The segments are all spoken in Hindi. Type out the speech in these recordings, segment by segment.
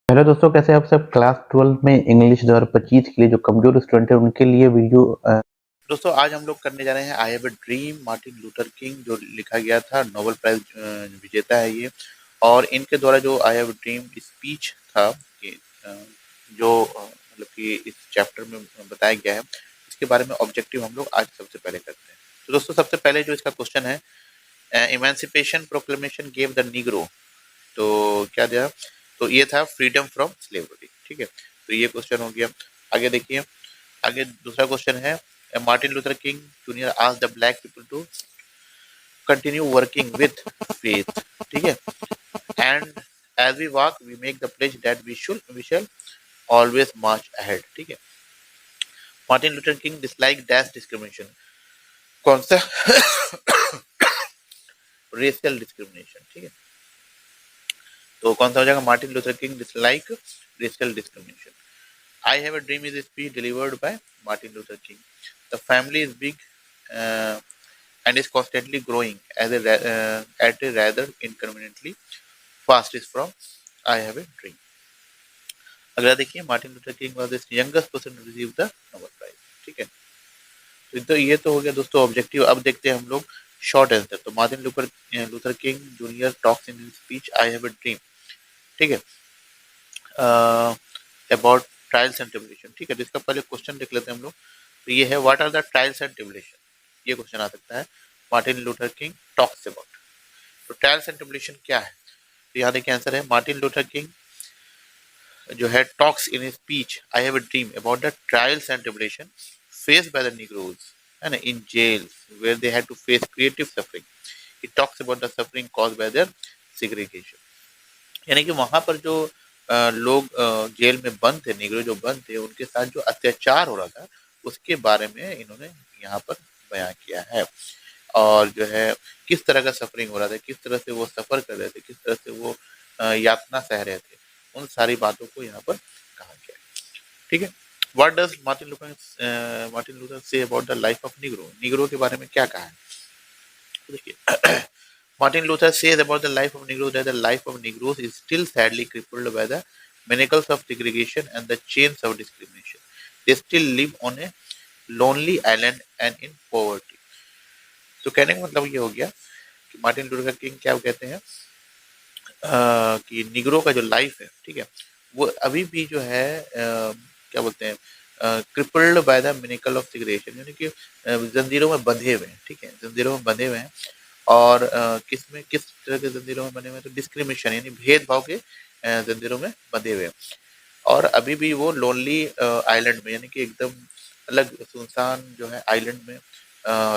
हेलो दोस्तों, कैसे हैं आप सब। क्लास 12 में इंग्लिश 2025 के लिए जो कमजोर स्टूडेंट है उनके लिए वीडियो। दोस्तों आज हम लोग करने जा रहे हैं आई have a dream, Martin Luther King जो लिखा गया था, नोबेल प्राइज विजेता है ये। और इनके द्वारा जो आई हैव अ ड्रीम स्पीच था कि जो मतलब कि इस चैप्टर में बताया गया है, इसके बारे में ऑब्जेक्टिव हम लोग आज सबसे पहले करते हैं। तो दोस्तों सबसे पहले जो इसका क्वेश्चन है, emancipation proclamation gave the Negro, तो क्या दिया, तो ये था फ्रीडम फ्रॉम स्लेवरी। ठीक है, तो ये क्वेश्चन हो गया। आगे देखिए, आगे दूसरा क्वेश्चन है, Martin Luther King junior asked the black people to continue working with faith. ठीक है, and as we walk we make the pledge that we shall always march ahead. ठीक है, Martin Luther King dislike dash discrimination, कौन सा रेशियल डिस्क्रिमिनेशन। ठीक है, तो कौन सा हो जाएगा, Martin Luther King dislike racial discrimination. I have a dream is a speech delivered by Martin Luther King. The family is big uh, and is constantly growing at a rather inconveniently fast is from I have a dream. अगला देखिए, Martin Luther King was the youngest person to receive the Nobel prize. ठीक है, तो ये तो हो गया दोस्तों ऑब्जेक्टिव। अब देखते हैं हम लोग शॉर्ट आंसर। तो Martin Luther King junior talks in speech I have a dream. ठीक है, अबाउट ट्रायल्स एंड ट्रिब्यूलेशन। ठीक है, तो इसका पहले क्वेश्चन देख लेते हैं हम लोग। तो ये है, what are the trials and tribulation, ये क्वेश्चन आ सकता है। Martin Luther King talks about, तो ट्रायल्स एंड ट्रिब्यूलेशन क्या है, तो यहाँ देखिए आंसर है, मार्टिन लूथर किंग जो है talks in speech I have a dream about the trials and tribulation faced by the negroes, है ना, in jails where they had to face creative suffering. He talks about the suffering caused by their segregation, यानी कि वहां पर जो लोग जेल में बंद थे, निगरो जो बंद थे, उनके साथ जो अत्याचार हो रहा था उसके बारे में इन्होंने यहाँ पर बयां किया है। और जो है किस तरह का सफरिंग हो रहा था, किस तरह से वो सफर कर रहे थे, किस तरह से वो यातना सह रहे थे, उन सारी बातों को यहाँ पर कहा गया है। ठीक है, what does Martin Luther say about the life of Negro, Negro के बारे में क्या कहा है। तो देखिए, Martin Luther says about the life of Negroes that the life of Negroes is still sadly crippled by the manacles of segregation and the chains of discrimination. They still live on a lonely island and in poverty. तो कहने का मतलब ये हो गया कि मार्टिन लूथर किंग क्या कहते हैं, कि निग्रो का जो लाइफ है, ठीक है, वो अभी भी जो है क्या बोलते हैं, crippled by the manacles of segregation, यानी कि जंजीरों में बंधे हुए हैं। ठीक है, जंजीरों में बंधे हुए हैं। और किस तरह के जंजीरों में बने हुए हैं, तो डिस्क्रिमिनेशन यानी भेदभाव के जंजीरों में बंधे हुए हैं। और अभी भी वो लोनली आइलैंड में, यानी कि एकदम अलग सुनसान जो है आइलैंड में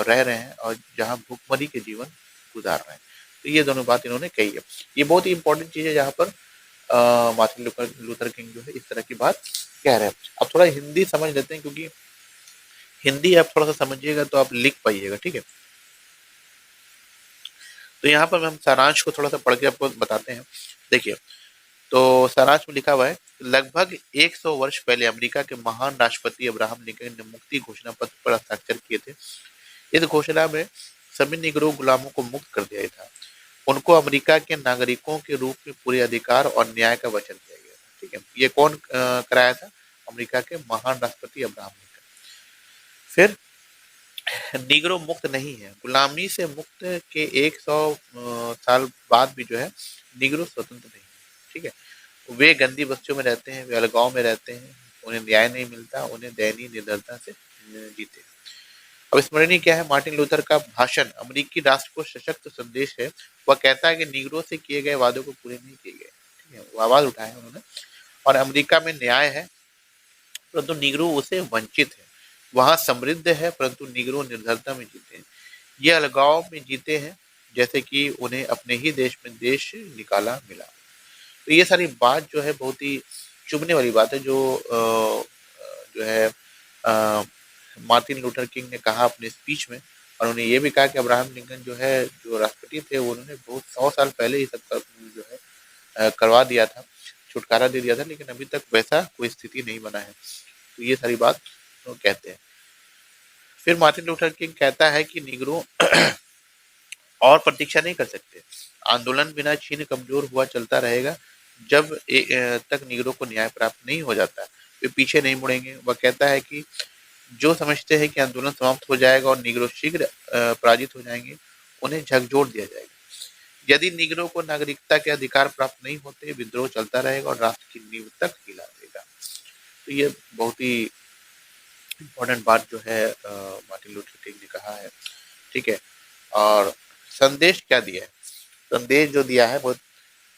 रह रहे हैं, और जहाँ भूखमरी के जीवन गुजार रहे हैं। तो ये दोनों बात इन्होंने कही है। ये बहुत ही इंपॉर्टेंट चीज है, जहाँ पर मार्टिन लूथर किंग जो है इस तरह की बात कह रहे हैं। अब थोड़ा हिंदी समझ लेते हैं, क्योंकि हिंदी आप थोड़ा सा समझिएगा तो आप लिख पाइएगा। ठीक है, तो यहाँ पर हम सारांश को थोड़ा सा पढ़ के आपको बताते हैं। देखिए, तो सारांश में लिखा हुआ है, लगभग 100 वर्ष पहले अमेरिका के महान राष्ट्रपति अब्राहम लिंकन ने मुक्ति घोषणा पत्र पर हस्ताक्षर किए थे। इस घोषणा में सभी निगरो गुलामों को मुक्त कर दिया था। उनको अमेरिका के नागरिकों के रूप में पूरे अधिकार और न्याय का वचन दिया गया था। ठीक है, ये कौन कराया था, अमेरिका के महान राष्ट्रपति अब्राहम लिंकन। फिर निगरो मुक्त नहीं है, गुलामी से मुक्त के 100 साल बाद भी जो है निगरो स्वतंत्र नहीं है। ठीक है, वे गंदी बस्तियों में रहते हैं, वे अलगाव में रहते हैं, उन्हें न्याय नहीं मिलता, उन्हें दयनीय निर्धनता से जीते हैं। अब स्मरणीय क्या है, मार्टिन लूथर का भाषण अमेरिकी राष्ट्र को सशक्त संदेश है। वह कहता है कि निगरो से किए गए वादों को पूरे नहीं किए गए। ठीक है, वो आवाज उठाए हैं उन्होंने। और अमेरिका में न्याय है, परंतु निगरो उसे वंचित है। वहां समृद्ध है, परंतु निगरो निर्धनता में जीते हैं। ये अलगाव में जीते हैं, जैसे कि उन्हें अपने ही देश में देश निकाला मिला। तो ये सारी बात जो है बहुत ही चुभने वाली बात है, जो है मार्टिन लूथर किंग ने कहा अपने स्पीच में। और उन्होंने ये भी कहा कि अब्राहम लिंकन जो है, जो राष्ट्रपति थे, उन्होंने बहुत 100 साल पहले ही सब जो है करवा दिया था, छुटकारा दे दिया था, लेकिन अभी तक वैसा कोई स्थिति नहीं बना है। तो ये सारी बात वो कहते हैं। फिर मार्टिन लूथर किंग कहता है कि निगरो और प्रतीक्षा नहीं कर सकते, आंदोलन बिना छीन कमजोर हुआ चलता रहेगा। तक नीग्रो को न्याय प्राप्त नहीं हो जाता वे पीछे नहीं मुड़ेंगे। वह कहता है कि जो समझते हैं कि आंदोलन समाप्त हो जाएगा और नीग्रो शीघ्र पराजित हो जाएंगे, उन्हें झकझोर दिया जाएगा। यदि नीग्रो को नागरिकता के अधिकार प्राप्त नहीं होते, विद्रोह चलता रहेगा और राष्ट्र की नींव तक हिला देगा। तो ये बहुत ही इम्पोर्टेंट बात जो है मार्टिन लूथर किंग ने कहा है, ठीक है। और संदेश क्या दिया है? संदेश जो दिया है बहुत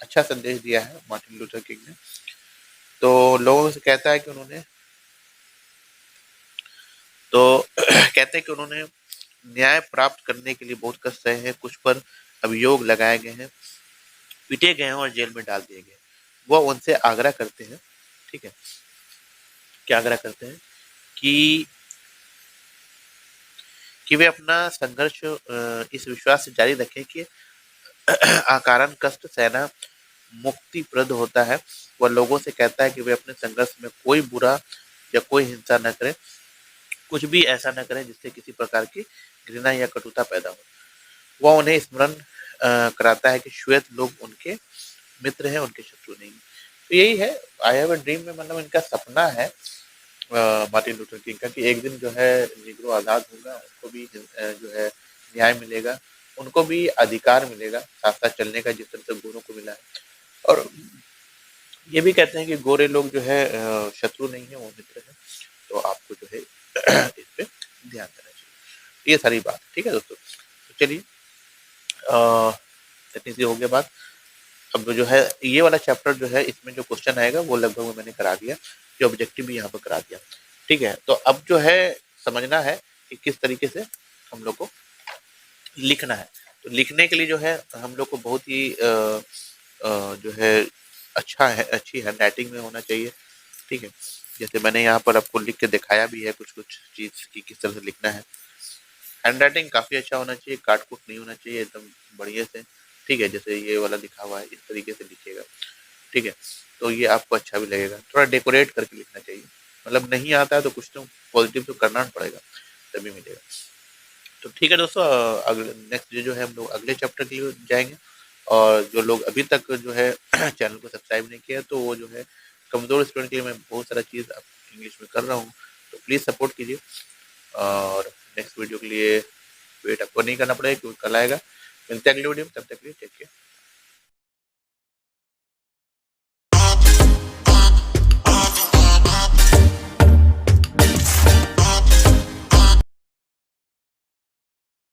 अच्छा संदेश दिया है मार्टिन लूथर किंग ने। तो लोगों से कहता है कि उन्होंने कहते हैं कि उन्होंने न्याय प्राप्त करने के लिए बहुत कष्ट सहे हैं, कुछ पर अभियोग लगाए गए हैं, पीटे गए हैं और जेल में डाल दिए गए। वह उनसे आग्रह करते हैं, ठीक है, क्या आग्रह करते हैं कि वे अपना संघर्ष इस विश्वास से जारी रखें कि अकारण कष्ट सहना मुक्तिप्रद होता है। वह लोगों से कहता है कि वे अपने संघर्ष में कोई बुरा या कोई हिंसा न करें, कुछ भी ऐसा न करें जिससे किसी प्रकार की घृणा या कटुता पैदा हो। वह उन्हें स्मरण कराता है कि श्वेत लोग उनके मित्र हैं, उनके शत्रु नहीं। तो यही है आई हैव अ ड्रीम में, मतलब इनका सपना है मार्टिन लूथर किंग का कि एक दिन जो है निग्रो आज़ाद होगा, उनको भी जो है न्याय मिलेगा, उनको भी अधिकार मिलेगा साथ साथ चलने का, जिस तरह से गोरों को मिला है। और ये भी कहते हैं कि गोरे लोग जो है शत्रु नहीं है, वो मित्र है। तो आपको जो है इस पे ध्यान देना चाहिए। ये सारी बात, ठीक है दोस्तों। तो चलिए इतनी सी हो गया बात। अब जो है ये वाला चैप्टर जो है, इसमें जो क्वेश्चन आएगा वो लगभग मैंने करा दिया, जो ऑब्जेक्टिव भी यहाँ पर करा दिया, ठीक है। तो अब जो है समझना है कि किस तरीके से हम लोग को लिखना है। तो लिखने के लिए जो है हम लोग को बहुत ही जो है अच्छी हैंड राइटिंग में होना चाहिए, ठीक है। जैसे मैंने यहाँ पर आपको लिख के दिखाया भी है कुछ कुछ चीज़ की किस तरह से लिखना है। हैंड राइटिंग काफ़ी अच्छा होना चाहिए, काट कुट नहीं होना चाहिए, एकदम बढ़िया से, ठीक है। जैसे ये वाला लिखा हुआ है, इस तरीके से लिखिएगा, ठीक है। तो ये आपको अच्छा भी लगेगा। थोड़ा डेकोरेट करके लिखना चाहिए, मतलब नहीं आता है तो कुछ तो पॉजिटिव तो करना पड़ेगा, तभी मिलेगा। तो ठीक है दोस्तों, अगले नेक्स्ट जो है हम लोग अगले चैप्टर के लिए जाएंगे। और जो लोग अभी तक जो है चैनल को सब्सक्राइब नहीं किया, तो वो जो है कमज़ोर स्टूडेंट के लिए मैं बहुत सारा चीज़ इंग्लिश में कर रहा हूँ, तो प्लीज़ सपोर्ट कीजिए। और नेक्स्ट वीडियो के लिए वेट आपको नहीं करना पड़ेगा क्योंकि कल आएगा। मिलते हैं अगले वीडियो में, तब तक के लिए टेक केयर।